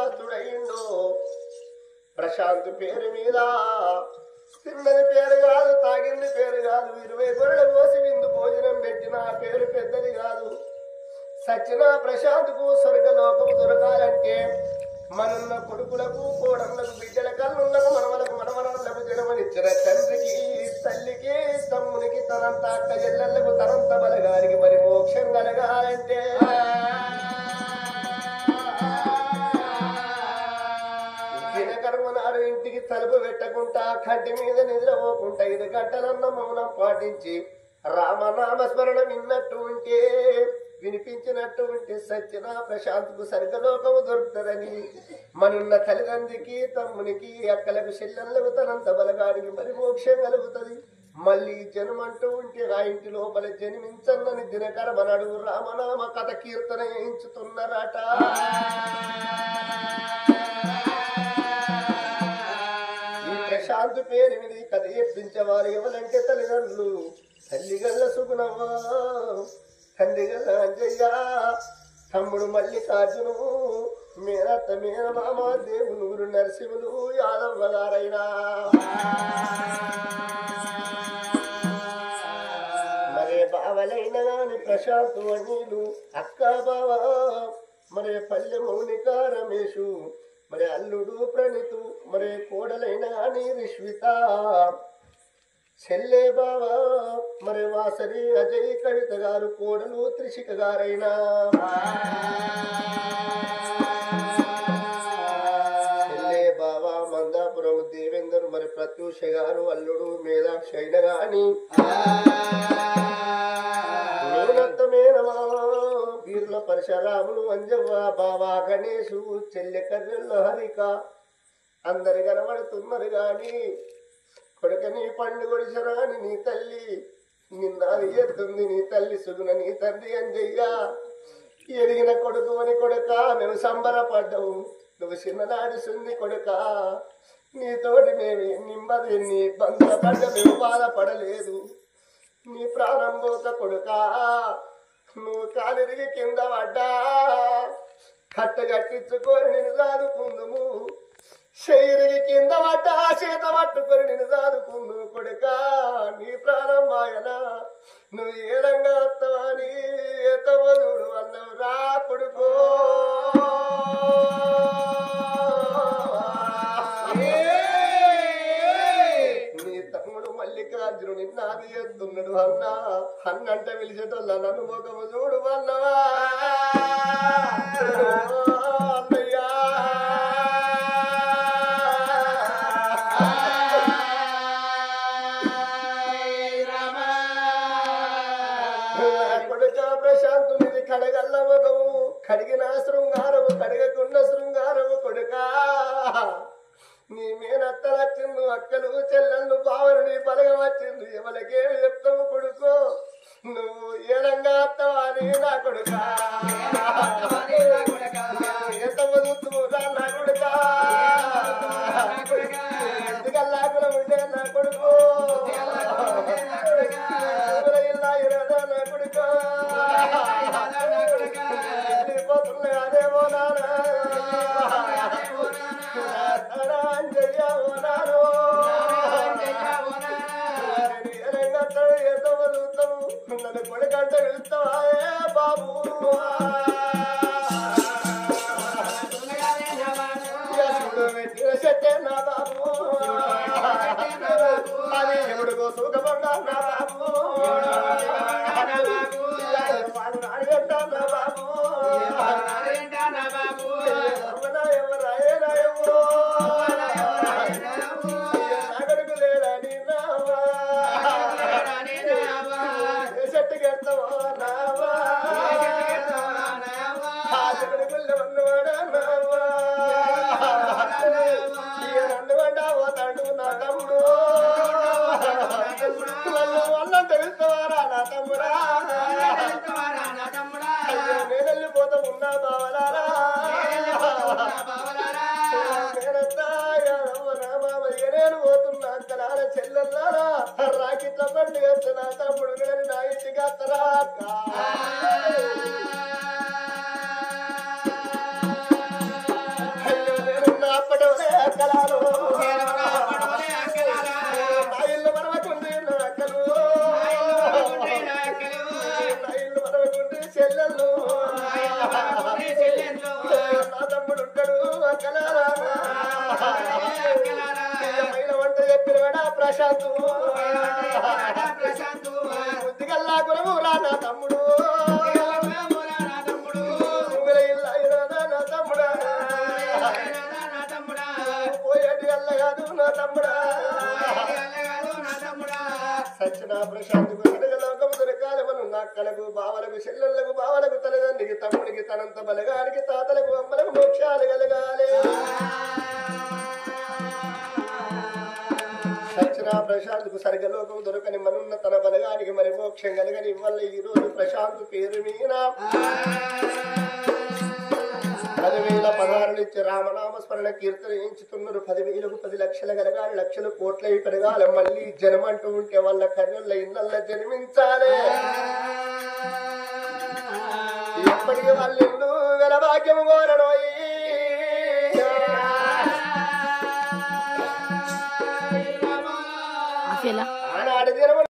స్వర్గవాసుడయిండు ప్రశాంత్ పేరు మీద తిన్నది పేరు కాదు తాగింది పేరు కాదు 20 గొర్రెల కోసి విందు భోజనం పెట్టిన పేరు పెద్దది కాదు సచిన ప్రశాంత్కు స్వర్గలోకం దొరకాలంటే మనున్న కొడుకులకు కోడళ్లకు బిడ్డల కన్నులకు మనమలకు జన్మనిచ్చిన తండ్రికి తల్లికి తమ్మునికి తనంత అక్క చెల్లెళ్లకు తనంత బలగారికి మరి మోక్షం కలగాలంటే దినకర్మ నాడు ఇంటికి తలుపు పెట్టకుండా కంటి మీద నిద్రపోకుండా 5 గంటలన్న మౌనం పాటించి రామనామ స్మరణ విన్నట్టు ఉంటే వినిపించినట్టు ఉంటే సత్యన ప్రశాంత్కు స్వర్గలోకము దొరుకుతుందని మనున్న తల్లిదండ్రికి తమ్మునికి అక్కలకు చెల్లెళ్లకు తనంత బలగాడికి మరి మోక్షం కలుగుతుంది మళ్ళీ జన్మంటూ ఉంటే ఆ ఇంటి లోపల జన్మించన్నని దినకర్మ నాడు రామనామ కథ కీర్తన చేయించుతున్నారట ఈ ప్రశాంత్ పేరు మీద కథ చెప్పించేవారు ఎవరంటే తల్లిదండ్రులు తల్లిగల్ల సుగుణవ్వా తండ్రిగల్ల అంజయ్య తమ్ముడు మల్లికార్జును మేనత్త మేనమామ దేవునూరు నరసింహులు యాదవ్వ గారైనా మరే బావలైన గాని ప్రశాంత్ అన్నీలు అక్క బావ మరే పల్లె మౌనిక రమేషు మరి అల్లుడు ప్రణితు మరి కోడలైన గాని రిష్విత చెల్లె బావా మరి వాసరి అజయ్ కవిత గారు కోడలు త్రిషిక గారైనా చెల్లె బావా మందాపురం దేవేందర్ మరి ప్రత్యూష గారు అల్లుడు మేధాక్షి అయిన గాని మేనత్తమేనమా వీరుల పరశురాములు అంజవ్వ బావా గణేశు చెల్లె కర్రెల్లో హరిక అందరు కనబడుతున్నారు గాని కొడుకని పండు కొడిసరాని నీ తల్లి నిన్నాది ఎత్తుంది నీ తల్లి సుగుణ నీ తండ్రి అంజయ్య ఎరిగిన కొడుకు అని కొడుక నువ్వు సంబరపడ్డావు నువ్వు చిన్ననాడు సుంది కొడుక నీతోటి మేము నిమ్మది నీ ఇబ్బందుల పడ్డ మేము బాధపడలేదు నీ ప్రాణం పోత కొడుక నువ్వు కాలిరిగి కింద పడ్డా కట్టగట్టించుకొని నేను సాదుకుందుము శైరికి కింద పడ్డ చేత పట్టుకొని నేను సాదుకుందు కొడుక నీ ప్రాణం మాయన నువ్వు ఏడంగా వస్తావని ఎత్తవదుడు అన్నవు రా కొడుకో నీ తమ్ముడు మల్లికార్జును నిన్నాది ఎత్తున్నాడు అన్నంట పిలిచేటోళ్ళ నన్ను ముఖము చూడు అన్నవా ప్రశాంతునిది కడగల్ల మగము కడిగిన శృంగారము కడగకున్న శృంగారము కొడుక నీ మేనత్త వచ్చిండు అక్కలు చెల్లెళ్ళు బావరుని బలగ వచ్చిండు ఎవరికేమి చెప్తావు కొడుకో నువ్వు ఏడంగా అత్తవా అని నా కొడుక ఎంత వదులుతున్నా నా కొడుక ఎందుకల్లాకుల ఉంటే నా కొడుకు ఇలా ఇరదా నా కొడుకో అదేమో నానా అంజయ్య ఓనారో ఎంతో వదులుతావు నన్ను కొడుకంట వెళ్తావా బాబు పెట్టే నా బాబు అది ఎవడికో సుఖపడ్డా నా బాబు చెట్టుకెళ్తావా చెల్లెళ్ళు నా తమ్ముడు ఉంటాడు మహిళ వంట చెప్పిన ప్రశాంత్ బుద్ధిగల్లా గురము రా నా తమ్ముడు పోయేటి అల్ల కాదు నా తమ్ముడా సచిన ప్రశాంత్ లోకము దొరకాలమను నక్కలకు బావలకు చెల్లెళ్లకు బావలకు తల్లిదండ్రికి తమ్ముడికి తనంత బలగానికి తాతలకు అమ్మలకు మోక్షాలు కలగాలి సచిన ప్రశాంత్కు సర్గలోకం దొరకని మనున్న తన బలగానికి మరి మోక్షం కలగని వల్ల ఈ రోజు ప్రశాంత్ పేరు మీద 10,000 పదాలు ఇచ్చి రామనామస్మరణ కీర్తనించుతున్నారు 10,000కు 10 లక్షలు కలగాలి లక్షలు కోట్ల పెరగాలి మళ్ళీ జనం అంటూ ఉంటే వాళ్ళ కర్రల ఇళ్ళల్లో జన్మించాలి ఎప్పటికీ వాళ్ళు ఇల్లు వెల భాగ్యము కోరడోయి